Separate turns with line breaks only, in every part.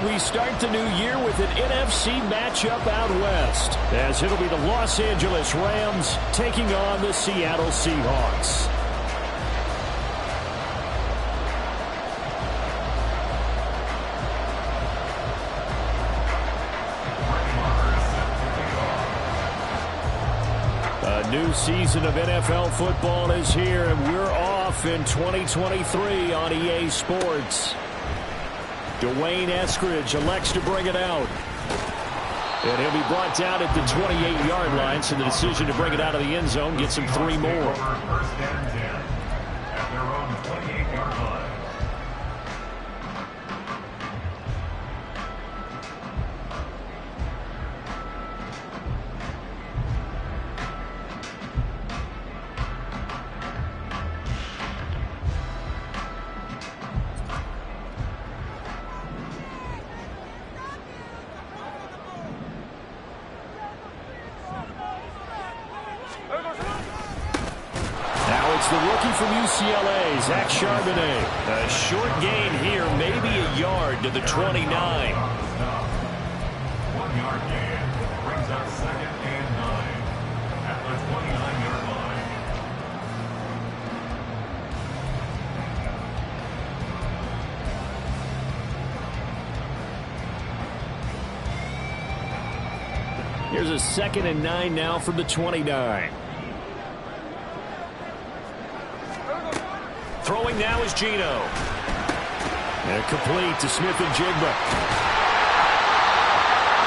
we start the new year with an NFC matchup out west, as it'll be the Los Angeles Rams taking on the Seattle Seahawks. A new season of NFL football is here, and we're off in 2023 on EA Sports. Dwayne Eskridge elects to bring it out. And he'll be brought down at the 28-yard line, so the decision to bring it out of the end zone gets him 3 more.
First down and 10 at their own 28-yard line.
The rookie from UCLA, Zach Charbonnet. A short gain here, maybe a yard to the 29.
1 yard gain brings up 2nd and 9 at the 29-yard line.
Here's a 2nd and 9 now from the 29. Throwing now is Geno. And complete to Smith and Jigba.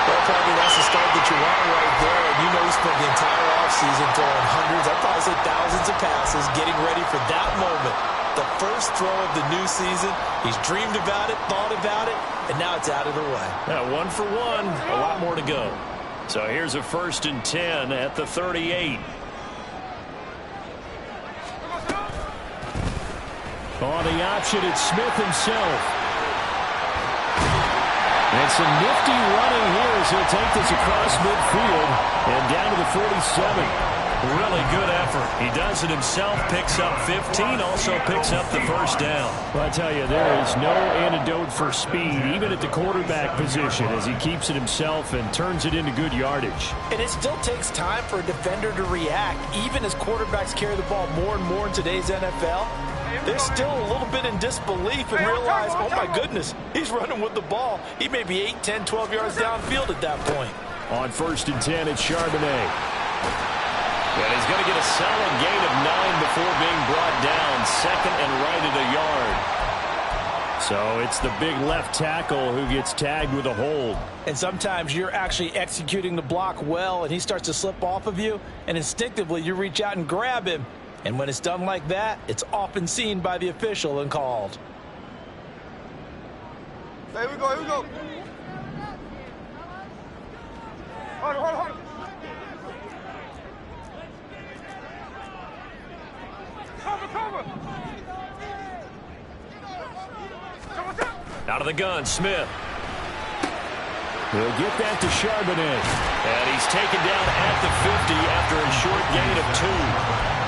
Well, probably that's the start that you want right there. And you know he spent the entire offseason throwing hundreds, I'd probably say thousands of passes, getting ready for that moment. The first throw of the new season. He's dreamed about it, thought about it, and now it's out of the way.
1 for 1, a lot more to go. So here's a 1st and 10 at the 38. On the option, it's Smith himself. And some nifty running here as he'll take this across midfield and down to the 47. Really good effort. He does it himself, picks up 15, also picks up the first down. Well, I tell you, there is no antidote for speed, even at the quarterback position, as he keeps it himself and turns it into good yardage.
And it still takes time for a defender to react, even as quarterbacks carry the ball more and more in today's NFL. They're still a little bit in disbelief and realize, oh my goodness, he's running with the ball. He may be 8, 10, 12 yards downfield at that point.
On 1st and 10, it's Charbonnet. And he's going to get a solid gain of 9 before being brought down. 2nd and right at a yard. So it's the big left tackle who gets tagged with a hold.
And sometimes you're actually executing the block well, and he starts to slip off of you, and instinctively you reach out and grab him. And when it's done like that, it's often seen by the official and called.
Here we go, here we go. Hold on. Cover.
Out of the gun, Smith. He'll get that to Charbonnet. And he's taken down at the 50 after a short gain of 2.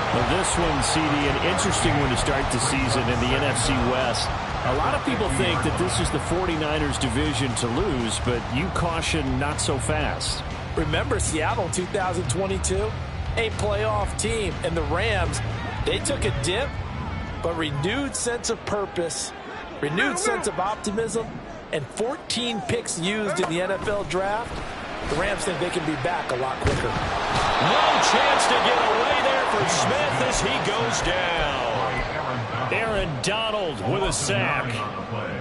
Well, this one, CD, an interesting one to start the season in the NFC West. A lot of people think that this is the 49ers division to lose, but you caution not so fast.
Remember Seattle 2022? A playoff team, and the Rams, they took a dip, but renewed sense of purpose, renewed sense of optimism, and 14 picks used in the NFL draft. The Rams think they can be back a lot quicker.
No chance to get away there for Smith as he goes down. Aaron Donald with a sack.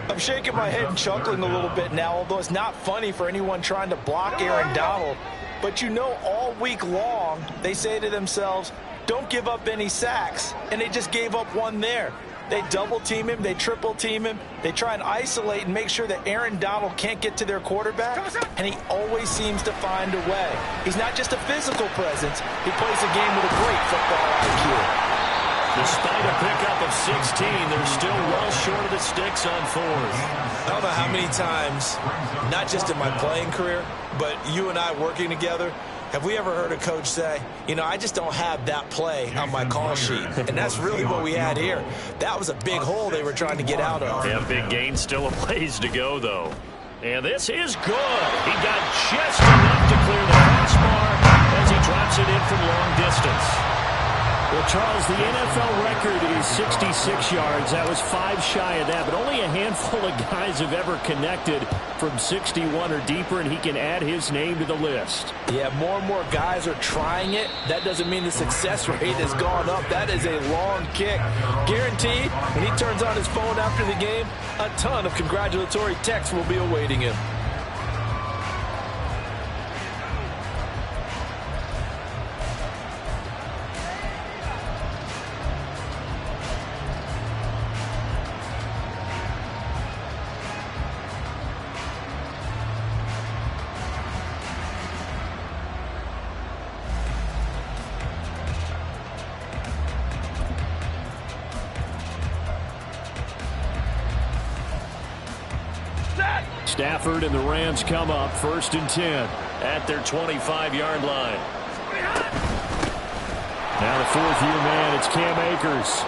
I'm shaking my head and chuckling a little bit now, although it's not funny for anyone trying to block Aaron Donald. But you know, all week long, they say to themselves, don't give up any sacks. And they just gave up one there. They double team him, they triple team him, they try and isolate and make sure that Aaron Donald can't get to their quarterback, and he always seems to find a way. He's not just a physical presence, he plays a game with a great football IQ.
Despite a pickup of 16, they're still well short of the sticks on 4th.
I don't know how many times, not just in my playing career, but you and I working together, have we ever heard a coach say, you know, I just don't have that play on my call sheet? And that's really what we had here. That was a big hole they were trying to get out of.
Yeah, big gain, still a ways to go, though. And this is good. He got just enough to clear the crossbar as he drops it in from long distance. Well, Charles, the NFL record is 66 yards. That was 5 shy of that, but only a handful of guys have ever connected from 61 or deeper, and he can add his name to the list.
Yeah, more and more guys are trying it. That doesn't mean the success rate has gone up. That is a long kick. Guaranteed, when he turns on his phone after the game, a ton of congratulatory texts will be awaiting him.
Stafford and the Rams come up 1st and 10 at their 25-yard line. Now the 4th-year man, it's Cam Akers.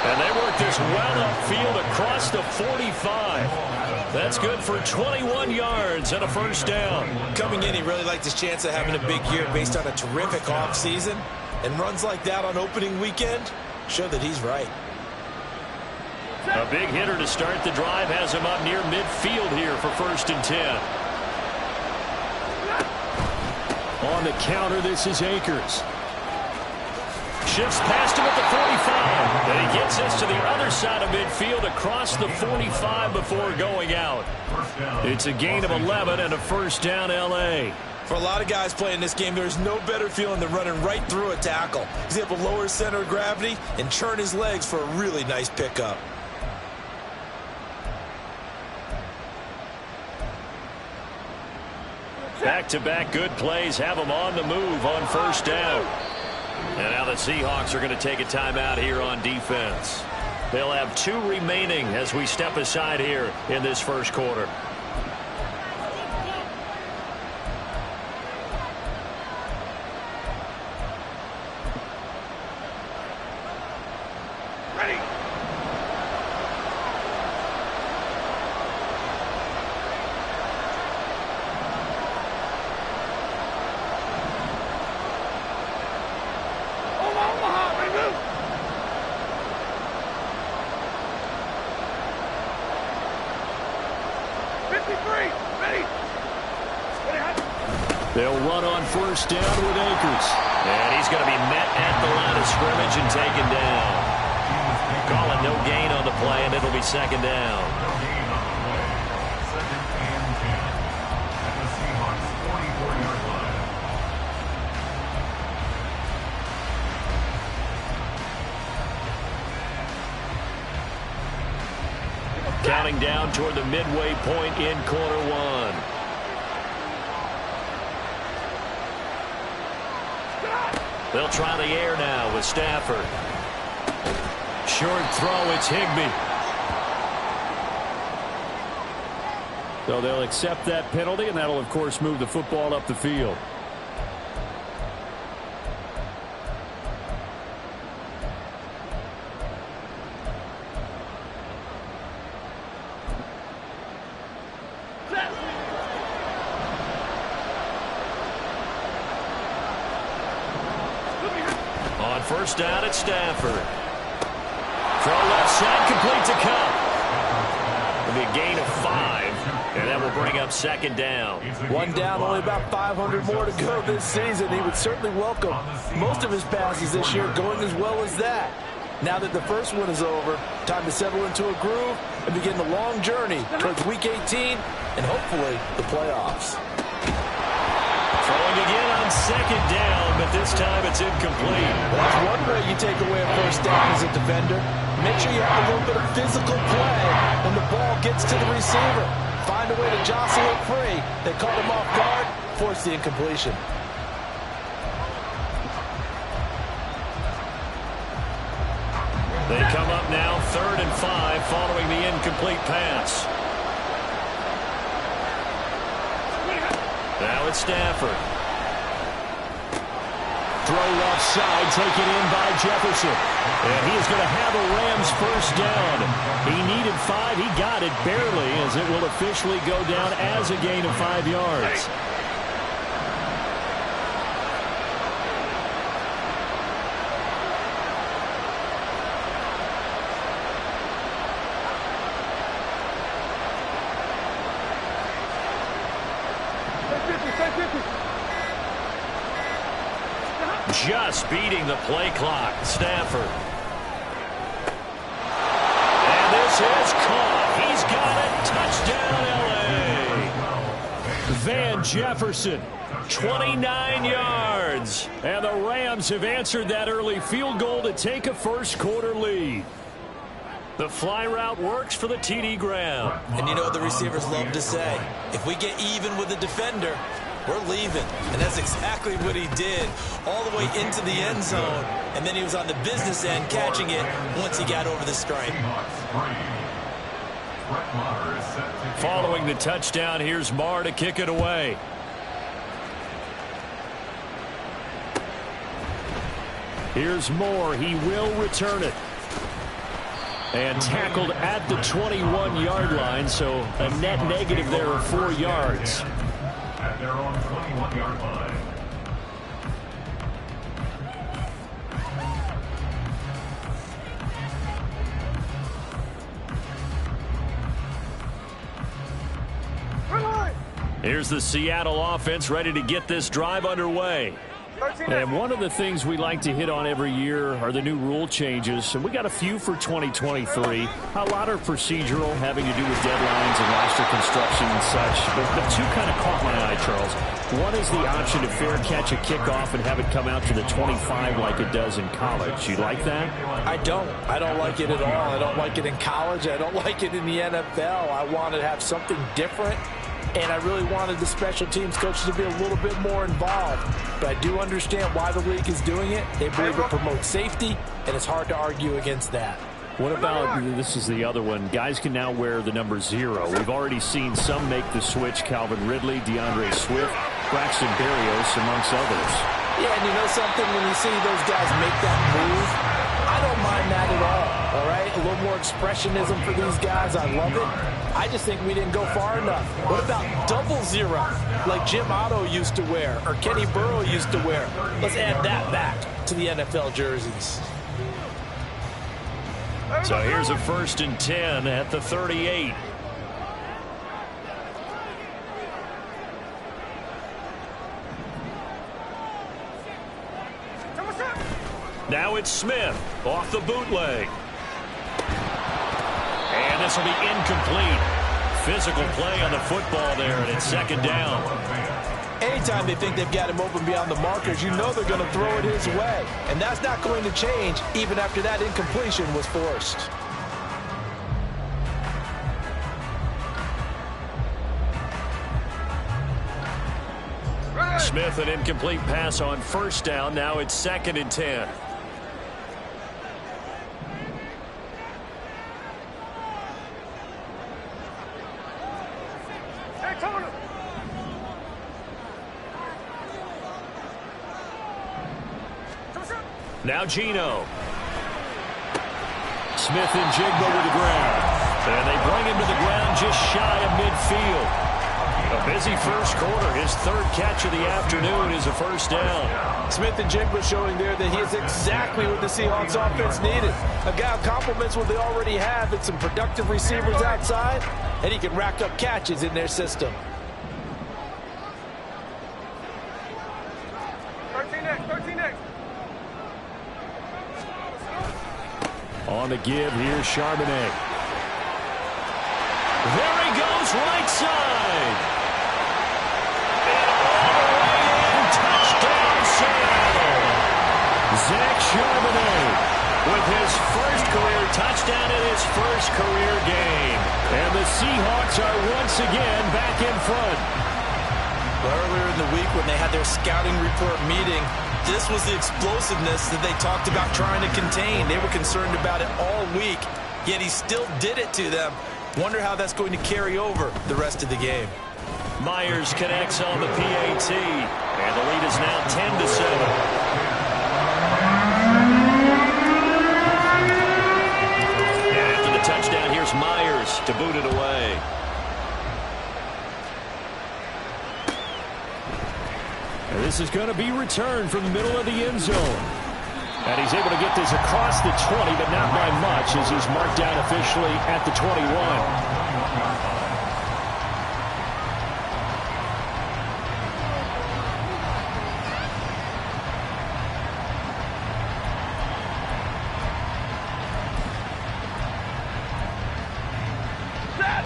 And they work this well upfield across the 45. That's good for 21 yards and a 1st down.
Coming in, he really liked his chance of having a big year based on a terrific offseason. And runs like that on opening weekend show that he's right.
A big hitter to start the drive has him up near midfield here for 1st and 10. On the counter, this is Akers. Shifts past him at the 45. And he gets us to the other side of midfield across the 45 before going out. It's a gain of 11 and a 1st down L.A.
For a lot of guys playing this game, there's no better feeling than running right through a tackle. He's able to lower his center of gravity and churn his legs for a really nice pickup.
Back-to-back good plays have them on the move on 1st down. And now the Seahawks are going to take a timeout here on defense. They'll have 2 remaining as we step aside here in this 1st quarter.
Ready.
They'll run on 1st down with Akers. And he's going to be met at the line of scrimmage and taken down. Calling no gain on the play, and it'll be 2nd down.
No gain on the play. 2nd and 10 at the Seahawks 44-yard line.
Counting down toward the midway point in quarter 1. They'll try the air now with Stafford. Short throw, it's Higbee. So they'll accept that penalty, and that'll, of course, move the football up the field. On 1st down at Stafford. Throw left side, complete to Cup. It'll be a gain of 5, and that will bring up 2nd down.
1 down, only about 500 more to go this season. He would certainly welcome most of his passes this year going as well as that. Now that the first one is over, time to settle into a groove and begin the long journey towards Week 18 and hopefully the playoffs.
Throwing again on 2nd down, but this time it's incomplete.
That's one way you take away a 1st down as a defender. Make sure you have a little bit of physical play when the ball gets to the receiver. Find a way to jostle it free. They caught him off guard, force the incompletion.
They come up now 3rd and 5 following the incomplete pass. Now it's Stafford. Throw left side, taken in by Jefferson. And he is going to have a Rams first down. He needed 5. He got it barely, as it will officially go down as a gain of 5 yards. Just beating the play clock. Stafford. And this is caught. He's got it. Touchdown, L.A. Van Jefferson, 29 yards. And the Rams have answered that early field goal to take a first-quarter lead. The fly route works for the TD ground.
And you know what the receivers love to say? If we get even with the defender, we're leaving. And that's exactly what he did, all the way into the end zone. And then he was on the business end catching it once he got over the stripe.
Following the touchdown, here's Marr to kick it away. Here's Moore. He will return it. And tackled at the 21-yard line, so a net negative there of 4 yards.
At their own 21-yard line.
Here's the Seattle offense ready to get this drive underway. And one of the things we like to hit on every year are the new rule changes. And we got a few for 2023. A lot are procedural, having to do with deadlines and roster construction and such. But two kind of caught my eye, Charles. One is the option to fair catch a kickoff and have it come out to the 25 like it does in college. You like that?
I don't. I don't like it at all. I don't like it in college. I don't like it in the NFL. I want to have something different. And I really wanted the special teams coaches to be a little bit more involved. But I do understand why the league is doing it. They believe it promotes safety, and it's hard to argue against that.
What about, this is the other one, guys can now wear the number 0. We've already seen some make the switch. Calvin Ridley, DeAndre Swift, Braxton Berrios, amongst others.
Yeah, and you know something? When you see those guys make that move, I don't mind that at all right? A little more expressionism for these guys. I love it. I just think we didn't go far enough. What about 00, like Jim Otto used to wear or Kenny Burrow used to wear? Let's add that back to the NFL jerseys.
So here's a 1st and 10 at the 38. Now it's Smith off the bootleg. And this will be incomplete. Physical play on the football there, and it's 2nd down.
Anytime they think they've got him open beyond the markers, you know they're going to throw it his way. And that's not going to change even after that incompletion was forced.
Smith, an incomplete pass on 1st down. Now it's 2nd and 10. Now Geno. Smith and Jigba with the ground. And they bring him to the ground just shy of midfield. A busy first quarter. His 3rd catch of the afternoon is a 1st down.
Smith and Jigba showing there that he is exactly what the Seahawks offense needed. A guy who complements what they already have and some productive receivers outside, and he can rack up catches in their system.
13X.
On the give, here's Charbonnet. There he goes, right side. And all the way in, touchdown Seattle. Zach Charbonnet with his 1st career touchdown in his 1st career game. And the Seahawks are once again back in front.
Earlier in the week when they had their scouting report meeting, this was the explosiveness that they talked about trying to contain. They were concerned about it all week, yet he still did it to them. Wonder how that's going to carry over the rest of the game.
Myers connects on the PAT, and the lead is now 10-7. Here's Myers to boot it away.
And this is going to be returned from the middle of the end zone. And he's able to get this across the 20, but not by much, as he's marked down officially at the 21.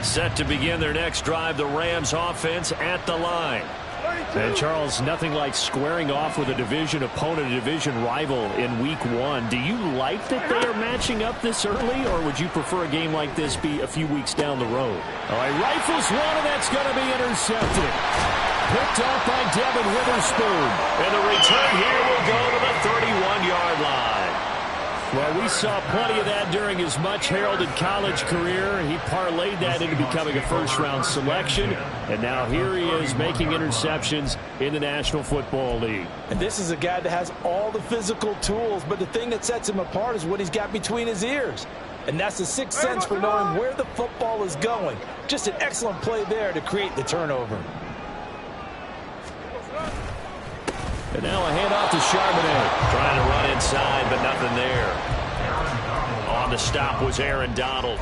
Set to begin their next drive, the Rams offense at the line.
And Charles, nothing like squaring off with a division opponent, a division rival in week 1. Do you like that they are matching up this early, or would you prefer a game like this be a few weeks down the road? All right, rifles one, and that's going to be intercepted. Picked off by Devin Witherspoon.
And the return here will go to the 31-yard line.
Well, we saw plenty of that during his much-heralded college career. He parlayed that into becoming a first-round selection, and now here he is making interceptions in the National Football League.
And this is a guy that has all the physical tools, but the thing that sets him apart is what he's got between his ears. And that's the sixth sense for knowing where the football is going. Just an excellent play there to create the turnover.
And now a handoff to Charbonnet.
Trying to run inside, but nothing there. On the stop was Aaron Donald.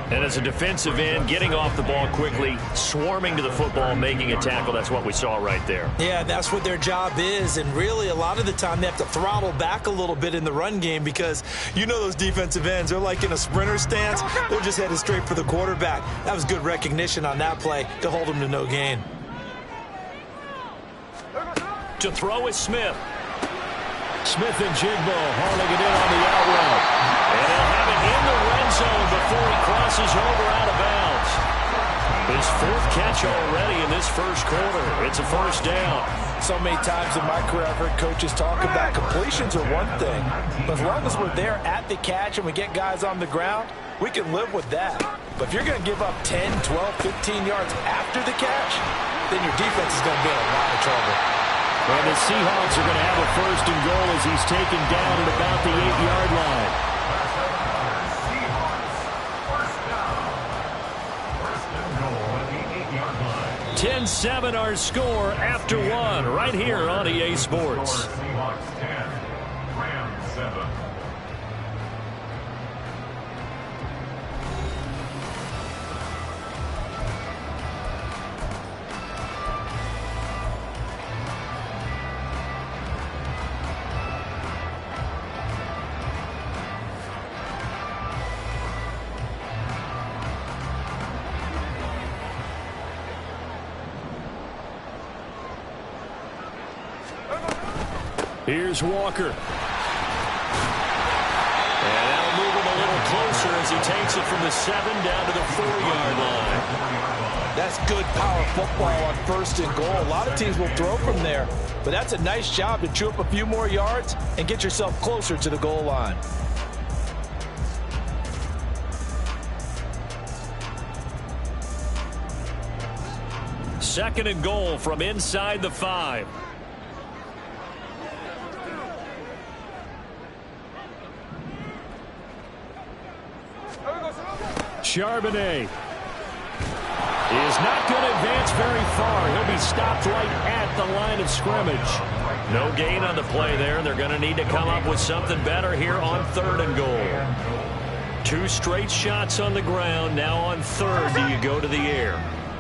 And as a defensive end, getting off the ball quickly, swarming to the football, making a tackle. That's what we saw right there.
Yeah, that's what their job is. And really, a lot of the time, they have to throttle back a little bit in the run game because you know those defensive ends, they're like in a sprinter stance. They're just headed straight for the quarterback. That was good recognition on that play to hold him to no gain.
To throw is Smith.
Smith and Jigbo hauling it in on the out route.
And he'll have it in the red zone before he crosses over out of bounds. His fourth catch already in this first quarter. It's a first down.
So many times in my career, I've heard coaches talk about completions are one thing. But as long as we're there at the catch and we get guys on the ground, we can live with that. But if you're going to give up 10, 12, 15 yards after the catch, then your defense is going to be in a lot of trouble.
And the Seahawks are going to have a first and goal as he's taken down at about the 8-yard line.
Seahawks.
10-7 our score after one right here on EA Sports.
Seahawks 10, Rams 7.
Here's Walker.
And that'll move him a little closer as he takes it from the 7 down to the 4-yard line.
That's good power football on first and goal. A lot of teams will throw from there, but that's a nice job to chew up a few more yards and get yourself closer to the goal line.
Second and goal from inside the 5.
Charbonnet is not going to advance very far. He'll be stopped right at the line of scrimmage.
No gain on the play there. They're going to need to come up with something better here on third and goal. 2 straight shots on the ground. Now on third, do you go to the air?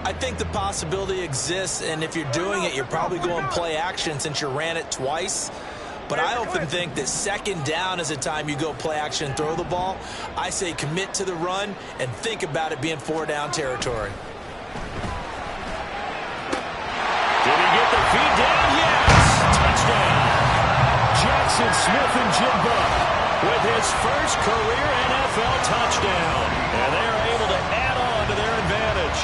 I think the possibility exists, and if you're doing it, you're probably going play action since you ran it twice. But I often think that second down is a time you go play action and throw the ball. I say commit to the run and think about it being 4-down territory.
Did he get the feed down? Yes! Touchdown!
Jackson Smith-Njigba
with his first career NFL touchdown. And they're able to add on to their advantage.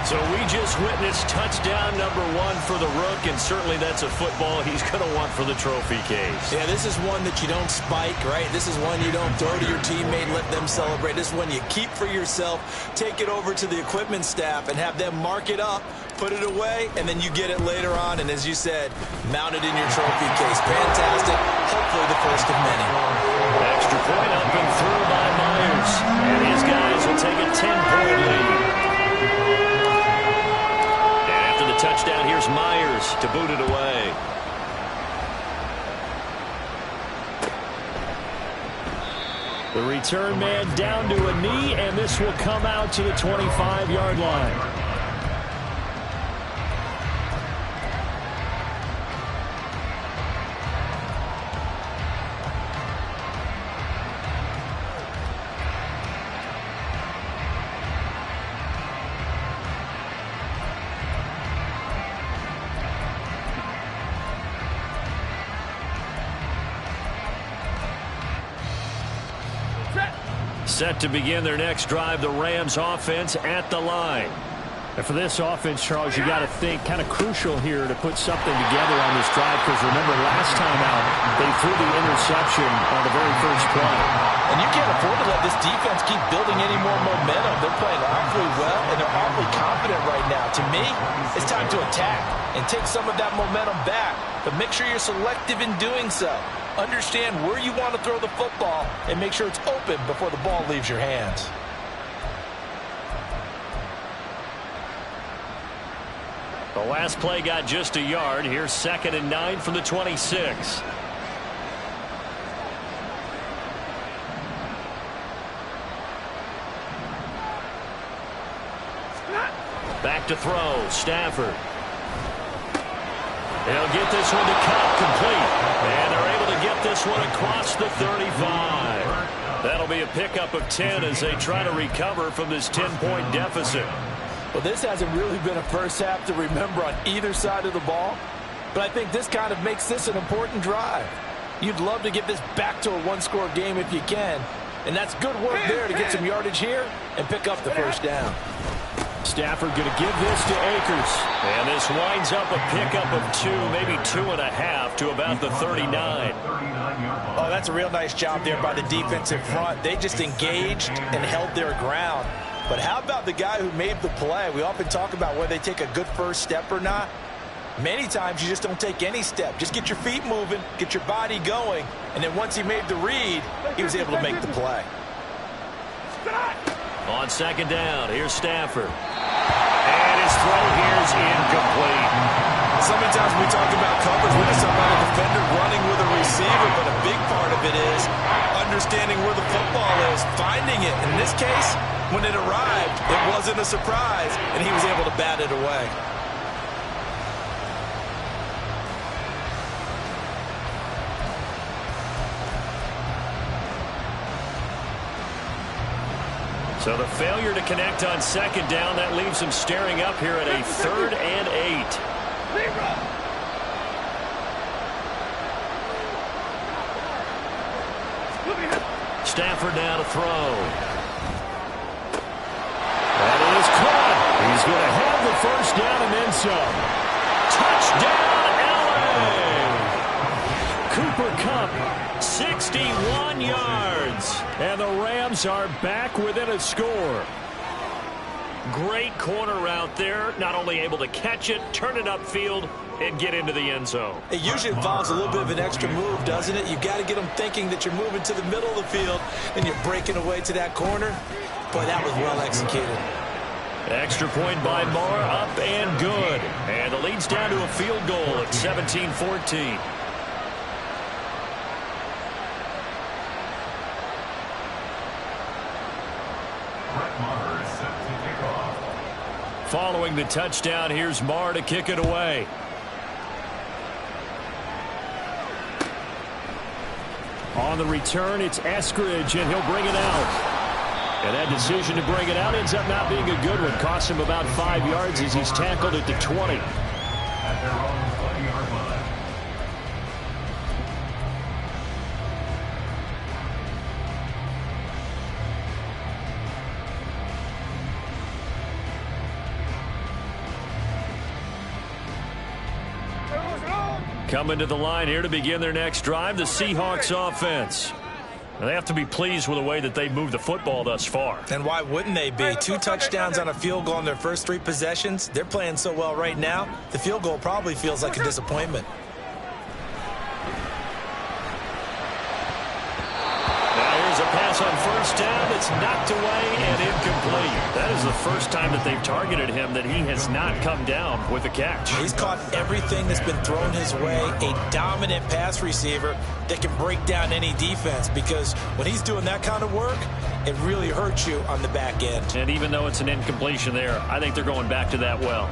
So we just witnessed touchdown number 1 for the Rook, and certainly that's a football he's going to want for the trophy case.
Yeah, this is one that you don't spike, right? This is one you don't throw to your teammate, let them celebrate. This is one you keep for yourself, take it over to the equipment staff, and have them mark it up, put it away, and then you get it later on, and as you said, mount it in your trophy case. Fantastic. Hopefully the first of many.
Extra point up and through by Myers. And his guys will
take a 10-point lead. And after the touchdown, here's Myers to boot it away. The return man down to a knee, and this will come out to the 25-yard line. Set to begin their next drive, the Rams offense at the line. And for this offense, Charles, you got to think kind of crucial here to put something together on this drive, because remember last time out, they threw the interception on the very first play.
And you can't afford to let this defense keep building any more momentum. They're playing awfully well, and they're awfully confident right now. To me, it's time to attack and take some of that momentum back, but make sure you're selective in doing so. Understand where you want to throw the football and make sure it's open before the ball leaves your hands.
The last play got just a yard. Here's 2nd and 9 from the 26. Back to throw, Stafford. They'll get this one to cut complete. And they're able to get this one across the 35. That'll be a pickup of 10 as they try to recover from this 10-point deficit.
Well, this hasn't really been a first half to remember on either side of the ball, but I think this kind of makes this an important drive. You'd love to get this back to a one-score game if you can, and that's good work there to get some yardage here and pick up the first down.
Stafford going to give this to Akers. And this winds up a pickup of 2, maybe 2.5 to about the 39.
Oh, that's a real nice job there by the defensive front. They just engaged and held their ground. But how about the guy who made the play? We often talk about whether they take a good first step or not. Many times you just don't take any step. Just get your feet moving, get your body going, and then once he made the read, he was able to make the play.
On 2nd down, here's Stafford. And his throw here is incomplete.
So many times we talk about coverage when it's about a defender running with a receiver, but a big part of it is understanding where the football is, finding it. In this case, when it arrived, it wasn't a surprise, and he was able to bat it away.
So the failure to connect on 2nd down, that leaves him staring up here at a 3rd and 8. Stafford now to throw. That is caught. He's going to have the first down and then some. Touchdown, LA! Cooper Kupp, 61 yards. And the Rams are back within a score. Great corner route there. Not only able to catch it, turn it upfield, and get into the end zone.
It usually involves a little bit of an extra move, doesn't it? You've got to get them thinking that you're moving to the middle of the field and you're breaking away to that corner. Boy, that was well executed.
Extra point by Moore, up and good. And the lead's down to a field goal at 17-14. Following the touchdown, here's Marr to kick it away. On the return, it's Eskridge, and he'll bring it out. And that decision to bring it out ends up not being a good one. Costs him about 5 yards as he's tackled at the 20.
At their own 20-yard line.
Coming to the line here to begin their next drive, the Seahawks offense. And they have to be pleased with the way that they moved the football thus far.
And why wouldn't they be? 2 touchdowns on a field goal in their first 3 possessions. They're playing so well right now, the field goal probably feels like a disappointment.
Now here's a pass on first down to It's knocked away and incomplete. That is the first time that they've targeted him that he has not come down with a catch.
He's caught everything that's been thrown his way. A dominant pass receiver that can break down any defense, because when he's doing that kind of work, it really hurts you on the back end.
And even though it's an incompletion there, I think they're going back to that well.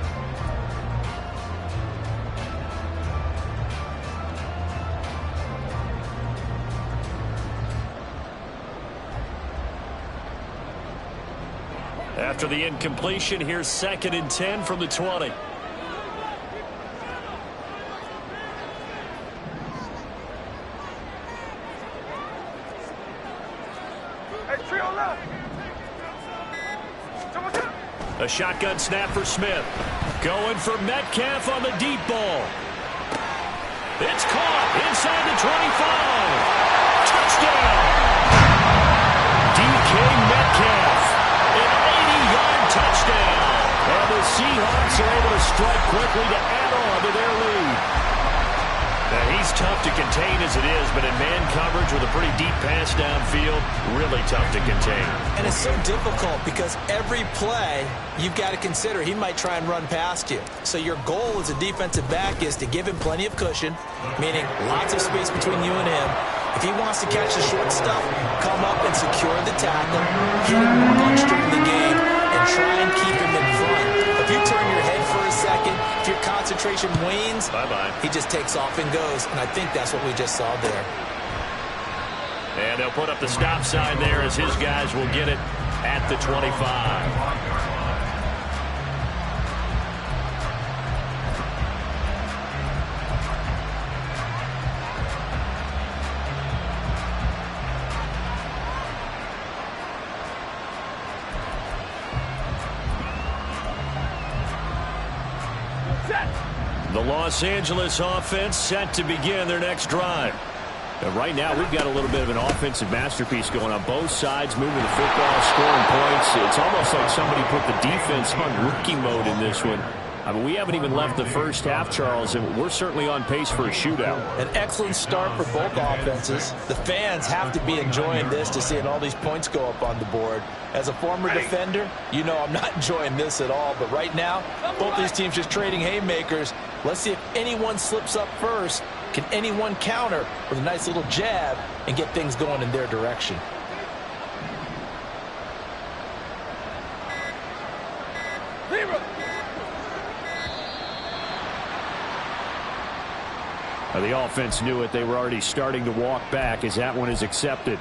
After the incompletion, here's 2nd and 10 from the 20. A shotgun snap for Smith. Going for Metcalf on the deep ball. It's caught inside the 25. Touchdown! DK Metcalf. An 80-yard touchdown. And the Seahawks are able to strike quickly to add on to their lead. Now, he's tough to contain as it is, but in man coverage with a pretty deep pass downfield, really tough to contain.
And it's so difficult because every play you've got to consider he might try and run past you. So your goal as a defensive back is to give him plenty of cushion, meaning lots of space between you and him. If he wants to catch the short stuff, come up and secure the tackle, hit him a bunch during the game, and try and keep him in front. If you turn your head for a second, if your concentration wanes,
bye-bye,
he just takes off and goes, and I think that's what we just saw there.
And they'll put up the stop sign there as his guys will get it at the 25. The Los Angeles offense set to begin their next drive. And right now, we've got a little bit of an offensive masterpiece going on both sides, moving the football, scoring points. It's almost like somebody put the defense on rookie mode in this one. I mean, we haven't even left the first half, Charles, and we're certainly on pace for a shootout.
An excellent start for both offenses. The fans have to be enjoying this to seeing all these points go up on the board. As a former defender, you know I'm not enjoying this at all. But right now, both these teams just trading haymakers. Let's see if anyone slips up first. Can anyone counter with a nice little jab and get things going in their direction?
The offense knew it. They were already starting to walk back as that one is accepted.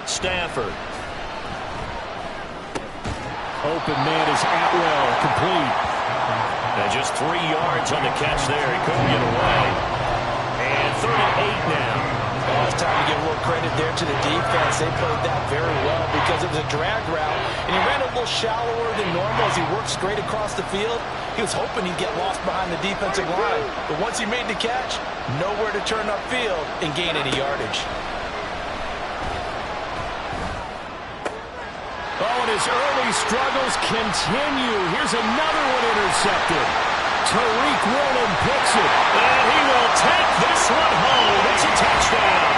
Stafford. Open man is Atwell, complete. And just 3 yards on the catch there. He couldn't get away. And 38 now.
Oh, it's time to give a little credit there to the defense. They played that very well because it was a drag route. And he ran a little shallower than normal as he worked straight across the field. He was hoping he'd get lost behind the defensive line. But once he made the catch, nowhere to turn upfield and gain any yardage.
Oh, and his early struggles continue. Here's another one intercepted. Tariq Woolen picks it. And he will take this one home. It's a touchdown.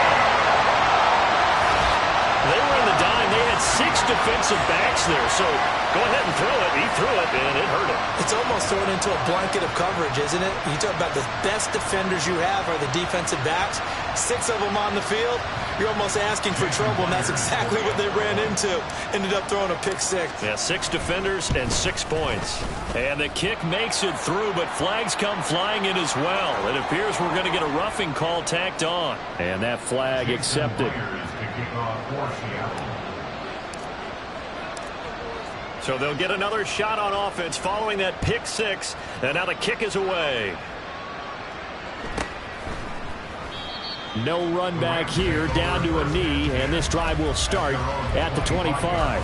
They were in the dime. They had 6 defensive backs there. So go ahead and throw it. He threw it, and it hurt him.
It's almost thrown into a blanket of coverage, isn't it? You talk about the best defenders you have are the defensive backs. 6 of them on the field. You're almost asking for trouble, and that's exactly what they ran into. Ended up throwing a pick 6.
Yeah, 6 defenders and 6 points. And the kick makes it through, but flags come flying in as well. It appears we're going to get a roughing call tacked on. And that flag accepted. So they'll get another shot on offense following that pick 6. And now the kick is away. No run back here, down to a knee, and this drive will start at the 25.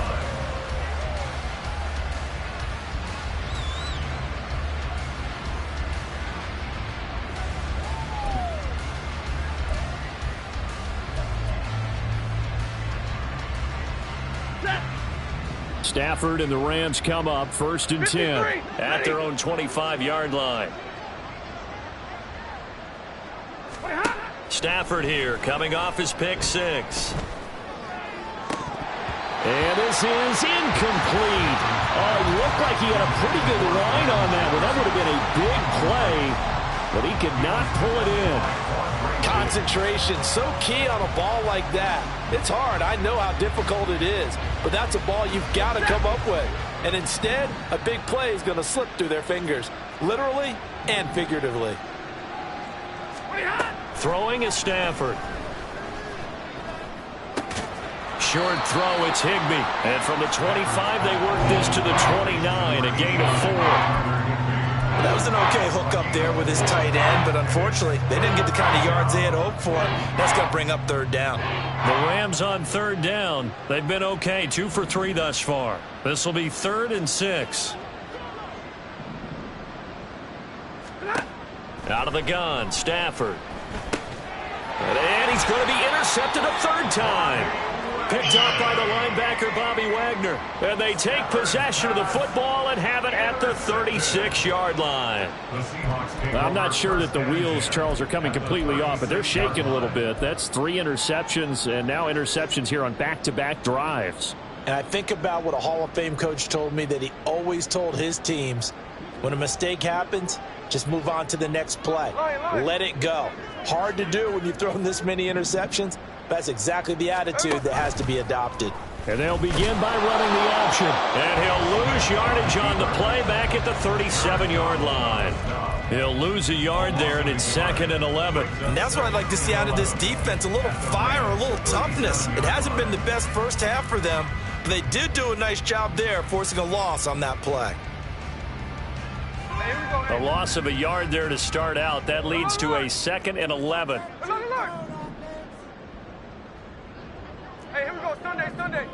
Stafford and the Rams come up 1st and 10 at their own 25-yard line. Stafford here coming off his pick 6. And this is incomplete. Oh, it looked like he had a pretty good line on that one. That would have been a big play, but he could not pull it in.
Concentration, so key on a ball like that. It's hard. I know how difficult it is, but that's a ball you've got to come up with. And instead, a big play is going to slip through their fingers, literally and figuratively.
Throwing is Stafford. Short throw, it's Higbee. And from the 25, they work this to the 29, a gain of 4.
That was an okay hook up there with his tight end, but unfortunately, they didn't get the kind of yards they had hoped for. That's going to bring up 3rd down.
The Rams on 3rd down. They've been okay, 2 for 3 thus far. This will be 3rd and 6. Out of the gun, Stafford. And he's going to be intercepted a 3rd time. Picked up by the linebacker, Bobby Wagner. And they take possession of the football and have it at the 36-yard line. I'm not sure that the wheels, Charles, are coming completely off, but they're shaking a little bit. That's 3 interceptions, and now interceptions here on back-to-back drives.
And I think about what a Hall of Fame coach told me, that he always told his teams, when a mistake happens, just move on to the next play. Let it go. Hard to do when you've thrown this many interceptions. That's exactly the attitude that has to be adopted.
And they'll begin by running the option. And he'll lose yardage on the play back at the 37-yard line. He'll lose a yard there, and it's 2nd and 11.
And that's what I'd like to see out of this defense, a little fire, a little toughness. It hasn't been the best first half for them, but they did do a nice job there, forcing a loss on that play.
A loss of a yard there to start out. That leads to a 2nd and 11.
Hey, here we go. Sunday.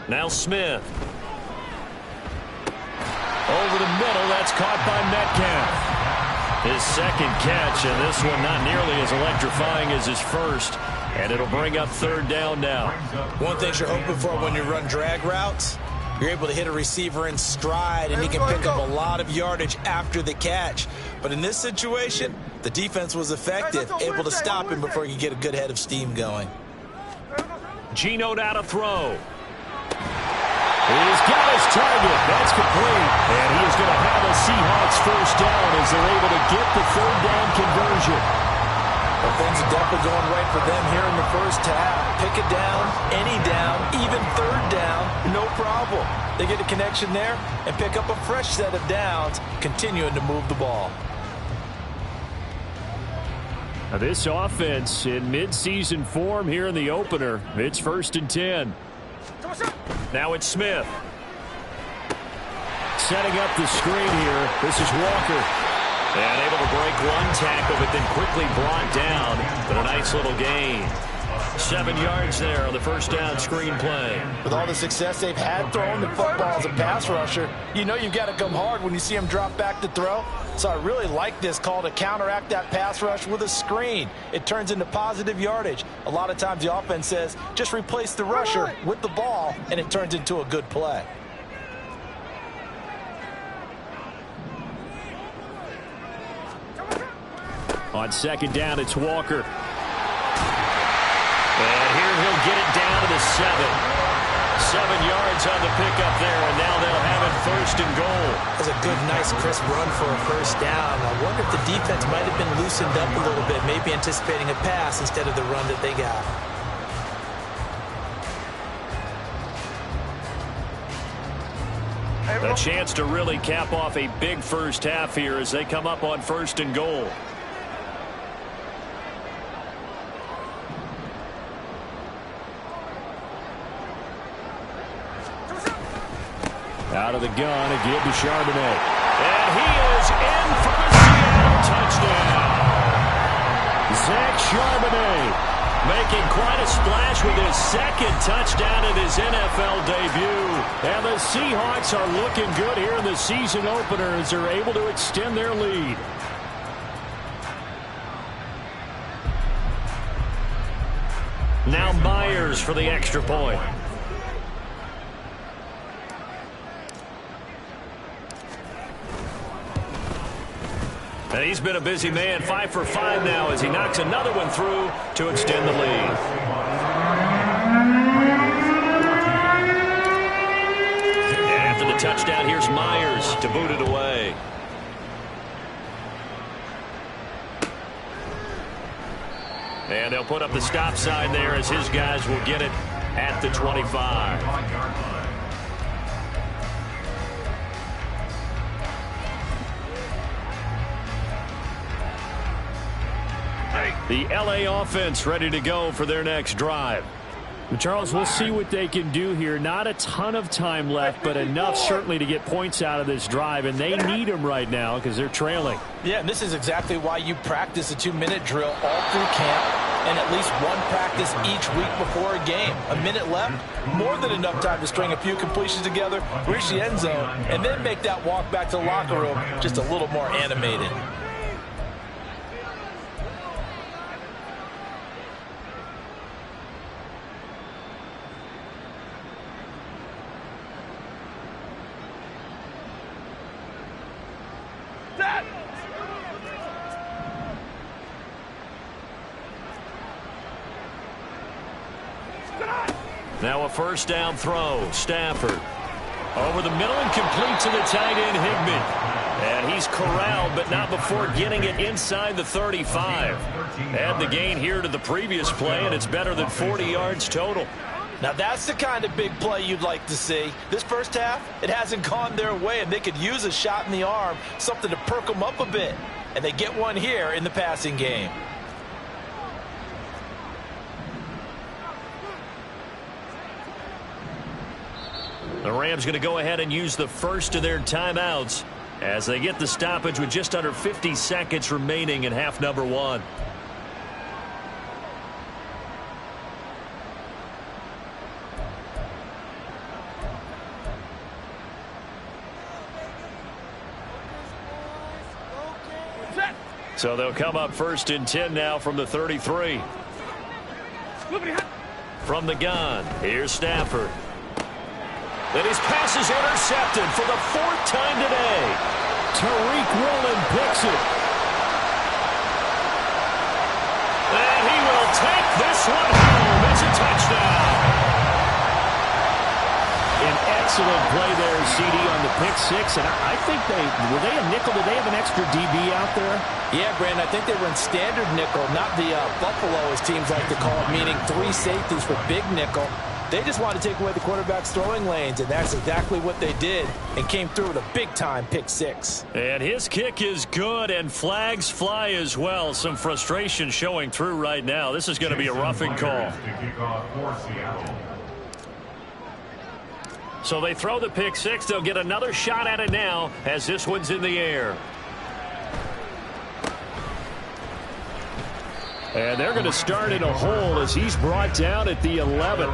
Now Smith. Over the middle, that's caught by Metcalf. His 2nd catch, and this one not nearly as electrifying as his first. And it'll bring up 3rd down now.
One thing you're hoping for when you run drag routes, you're able to hit a receiver in stride, and he can pick up a lot of yardage after the catch. But in this situation, the defense was effective, able to stop him before he could get a good head of steam going.
Geno out of throw. He's got his target. That's complete. And he is going to have a Seahawks 1st down as they're able to get the 3rd down conversion.
Well, things are definitely going right for them here in the first half. Pick a down, any down, even 3rd down, no problem. They get a connection there and pick up a fresh set of downs, continuing to move the ball.
Now this offense in midseason form here in the opener. It's 1st and 10. Now it's Smith. Setting up the screen here. This is Walker. And able to break one tackle, but then quickly brought down. But a nice little gain. 7 yards there on the 1st down screen play.
With all the success they've had throwing the football as a pass rusher, you know you've got to come hard when you see him drop back to throw. So I really like this call to counteract that pass rush with a screen. It turns into positive yardage. A lot of times the offense says, just replace the rusher with the ball, and it turns into a good play.
On 2nd down, it's Walker. And here he'll get it down to the 7. 7 yards on the pickup there, and now they'll have it 1st and goal.
That's a good, nice, crisp run for a 1st down. I wonder if the defense might have been loosened up a little bit, maybe anticipating a pass instead of the run that they got.
A chance to really cap off a big first half here as they come up on 1st and goal. Out of the gun, again to Charbonnet. And he is in for the Seattle touchdown. Zach Charbonnet making quite a splash with his 2nd touchdown in his NFL debut. And the Seahawks are looking good here in the season opener as they're able to extend their lead. Now Myers for the extra point. And he's been a busy man, 5 for 5 now as he knocks another one through to extend the lead. And after the touchdown, here's Myers to boot it away. And they'll put up the stop sign there as his guys will get it at the 25. The LA offense ready to go for their next drive.
Charles, we'll see what they can do here. Not a ton of time left, but enough certainly to get points out of this drive, and they need them right now because they're trailing.
Yeah, and this is exactly why you practice a 2-minute drill all through camp and at least one practice each week before a game. A minute left, more than enough time to string a few completions together, reach the end zone, and then make that walk back to the locker room just a little more animated.
Now a first down throw. Stafford over the middle and complete to the tight end Higbee. And he's corralled, but not before getting it inside the 35. Add the gain here to the previous play, and it's better than 40 yards total.
Now that's the kind of big play you'd like to see. This first half, it hasn't gone their way, and they could use a shot in the arm, something to perk them up a bit. And they get one here in the passing game.
The Rams going to go ahead and use the first of their timeouts as they get the stoppage with just under 50 seconds remaining in half number 1. So they'll come up 1st and 10 now from the 33. From the gun, here's Stafford. And his pass is intercepted for the 4th time today.
Tariq Woolen picks it.
And he will take this one home. It's a touchdown.
An excellent play there, CD, on the pick six. And I think were they a nickel? Did they have an extra DB out there?
Yeah, Brandon, I think they were in standard nickel, not the Buffalo, as teams like to call it, meaning 3 safeties for big nickel. They just wanted to take away the quarterback's throwing lanes, and that's exactly what they did and came through with a big-time pick six.
And his kick is good, and flags fly as well. Some frustration showing through right now. This is going to be a roughing call. So they throw the pick six. They'll get another shot at it now as this one's in the air.
And they're going to start in a hole as he's brought down at the 11.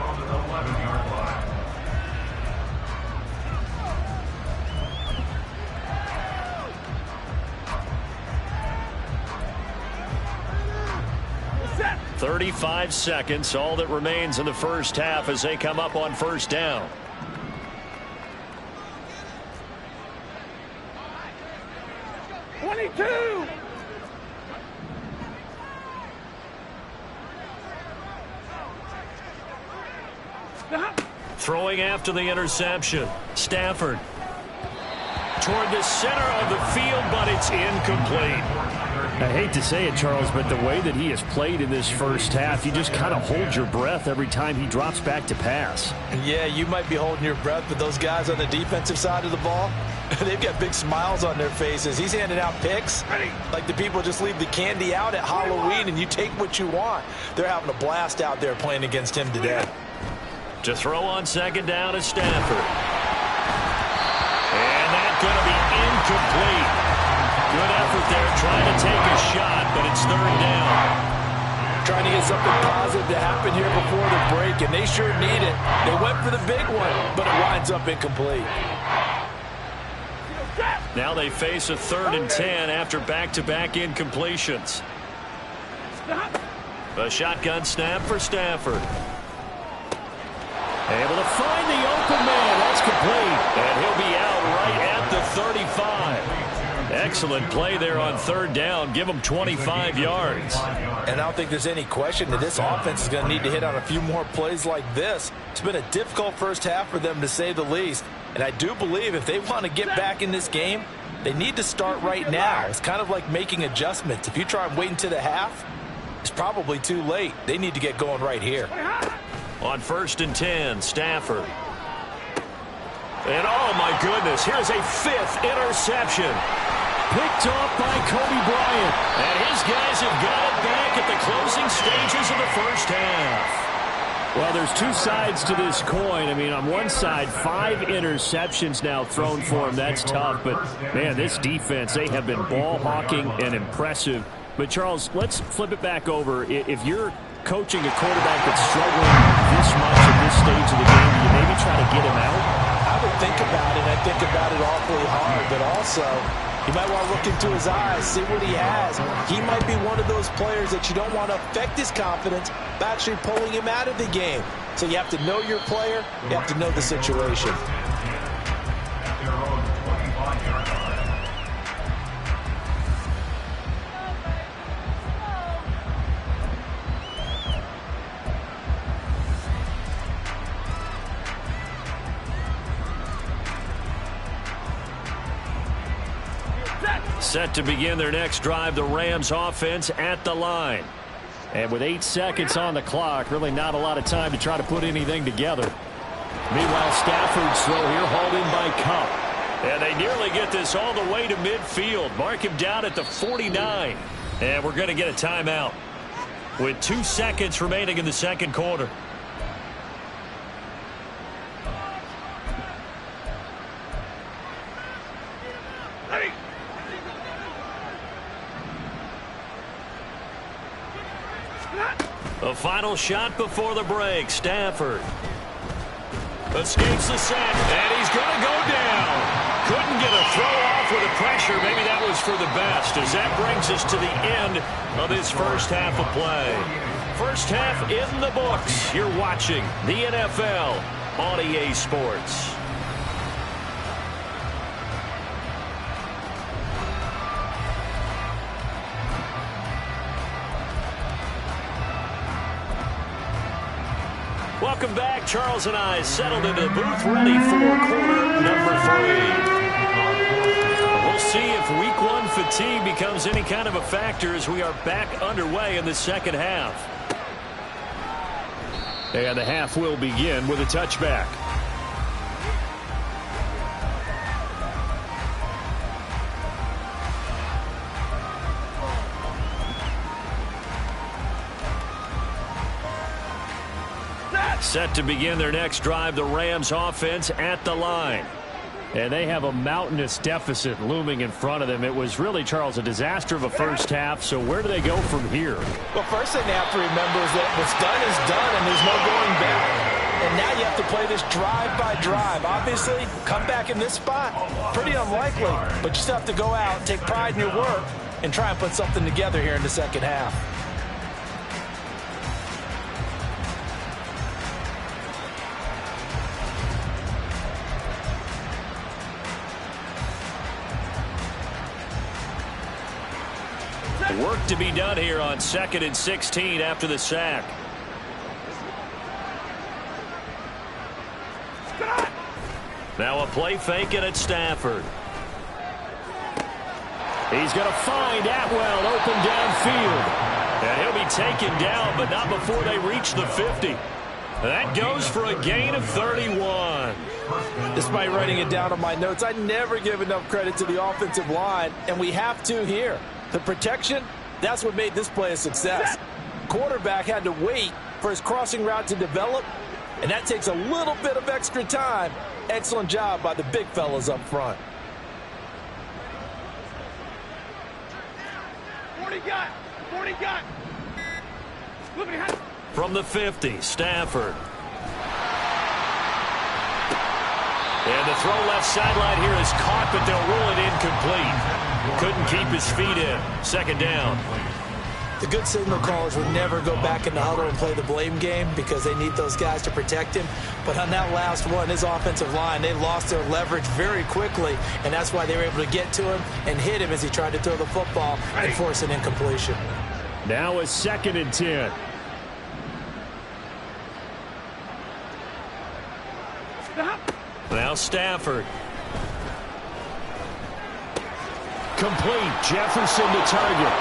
Set. 35 seconds, all that remains in the first half as they come up on first down. Throwing after the interception. Stafford toward the center of the field, but it's incomplete.
I hate to say it, Charles, but the way that he has played in this first half, you just kind of hold your breath every time he drops back to pass.
Yeah, you might be holding your breath, but those guys on the defensive side of the ball, they've got big smiles on their faces. He's handing out picks like the people just leave the candy out at Halloween and you take what you want. They're having a blast out there playing against him today.
To throw on second down is Stafford. And that's going to be incomplete. Good effort there trying to take a shot, but it's third down.
Trying to get something positive to happen here before the break, and they sure need it. They went for the big one, but it winds up incomplete.
Now they face a 3rd and 10 after back-to-back incompletions. A shotgun snap for Stafford. Able to find the open man. That's complete. And he'll be out right at the 35.
excellent play there on third down. Give them 25 yards.
And I don't think there's any question that this offense is going to need to hit on a few more plays like this. It's been a difficult first half for them, to say the least. And I do believe if they want to get back in this game, they need to start right now. It's kind of like making adjustments. If you try and wait until the half, it's probably too late. They need to get going right here.
On 1st and 10, Stafford. And oh my goodness, here's a 5th interception.
Picked off by Kobe Bryant.
And his guys have got it back at the closing stages of the first half.
Well, there's two sides to this coin. I mean, on one side, 5 interceptions now thrown for him. That's tough. But, man, this defense, they have been ball hawking and impressive. But, Charles, let's flip it back over. If you're coaching a quarterback that's struggling this much at this stage of the game, do you maybe try to get him out?
I would think about it. I think about it awfully hard. But also, you might want to look into his eyes, see what he has. He might be one of those players that you don't want to affect his confidence by actually pulling him out of the game. So you have to know your player. You have to know the situation.
Set to begin their next drive, the Rams offense at the line.
And with 8 seconds on the clock, really not a lot of time to try to put anything together. Meanwhile, Stafford's throw here hauled in by Cup.
And they nearly get this all the way to midfield. Mark him down at the 49. And we're going to get a timeout with 2 seconds remaining in the second quarter. A final shot before the break. Stafford escapes the sack, and he's going to go down. Couldn't get a throw off with the pressure. Maybe that was for the best, as that brings us to the end of this first half of play. First half in the books. You're watching the NFL on EA Sports. Welcome back. Charles and I settled into the booth, ready for quarter number 3. We'll see if week 1 fatigue becomes any kind of a factor as we are back underway in the second half.
And the half will begin with a touchback.
Set to begin their next drive, the Rams offense at the line.
And they have a mountainous deficit looming in front of them. It was really, Charles, a disaster of a first half. So where do they go from here?
Well, first thing they have to remember is that what's done is done, and there's no going back. And now you have to play this drive by drive. Obviously, come back in this spot, pretty unlikely. But you still have to go out and take pride in your work and try and put something together here in the second half.
Work to be done here on 2nd and 16 after the sack. Now a play fake and it's Stafford.
He's going to find Atwell open downfield.
And he'll be taken down, but not before they reach the 50. That goes for a gain of 31.
Despite writing it down on my notes, I never give enough credit to the offensive line, and we have to here. The protection, that's what made this play a success. Quarterback had to wait for his crossing route to develop, and that takes a little bit of extra time. Excellent job by the big fellas up front.
40 got.
From the 50, Stafford. And the throw left sideline here is caught, but they'll rule it incomplete. Couldn't keep his feet in. Second down.
The good signal callers would never go back in the huddle and play the blame game because they need those guys to protect him. But on that last one, his offensive line, they lost their leverage very quickly, and that's why they were able to get to him and hit him as he tried to throw the football and force an incompletion.
Now a 2nd and 10. Now Stafford. Complete. Jefferson to target.